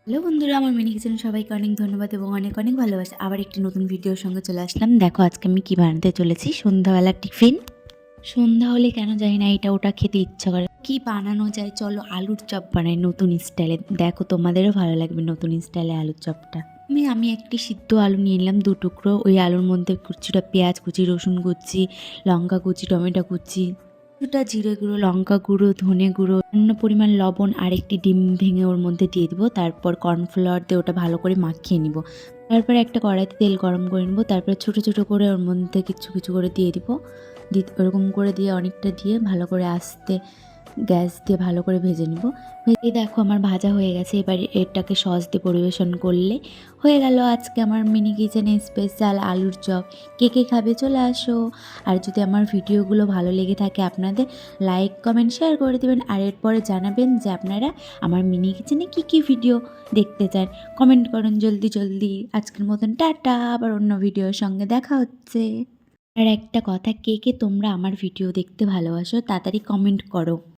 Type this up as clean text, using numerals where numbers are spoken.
Hello বন্ধুরা, আমার mini কিচেনে সবাইকে অনেক ধন্যবাদ এবং অনেক অনেক ভালোবাসা। আবার একটি নতুন ভিডিওর সঙ্গে চলে আসলাম। দেখো আজকে আমি কী বানাতে চলেছি, সন্ধ্যাবেলার টিফিন। সন্ধ্যা হলে কেন জানি না এটা ওটা খেতে ইচ্ছা করে। কি বানানো যায়, চলো আলুর চপ বানাই নতুন স্টাইলে। দেখো তোমাদেরও ভালো লাগবে নতুন স্টাইলে আলুর চপটা। আমি একটি সিদ্ধ আলু নিয়ে নিলাম 2 টুকরো। ওই আলুর মধ্যে কিছুটা পেঁয়াজ কুচি, রসুন কুচি, লঙ্কা কুচি, টমেটো কুচি, কিছুটা জিরে গুঁড়ো, লঙ্কা গুঁড়ো, ধনে গুঁড়ো, অন্য পরিমাণ লবণ আর একটি ডিম ভেঙে ওর মধ্যে দিয়ে দিব। তারপর কর্নফ্লাওয়ার দিয়ে ওটা ভালো করে মাখিয়ে নিব। তারপরে একটা কড়াইতে তেল গরম করে নেব। তারপরে ছোটো ছোটো করে ওর মধ্যে কিছু কিছু করে দিয়ে দিব। ওরকম করে দিয়ে অনেকটা দিয়ে ভালো করে আস্তে গ্যাস দিয়ে ভালো করে ভেজে নিব। এই দেখো আমার ভাজা হয়ে গেছে। এবার এটাকে সস দিয়ে পরিবেশন করলে হয়ে গেল আজকে আমার মিনি কিচেনে স্পেশাল আলুর চপ। কে কে খাবে চলে আসো। আর যদি আমার ভিডিওগুলো ভালো লেগে থাকে আপনাদের, লাইক কমেন্ট শেয়ার করে দেবেন। আর এরপরে জানাবেন যে আপনারা আমার মিনি কিচেনে কী কী ভিডিও দেখতে চান। কমেন্ট করুন জলদি জলদি। আজকের মতন টাটা, আবার অন্য ভিডিওর সঙ্গে দেখা হচ্ছে। আর একটা কথা, কে কে তোমরা আমার ভিডিও দেখতে ভালোবাসো তাড়াতাড়ি কমেন্ট করো।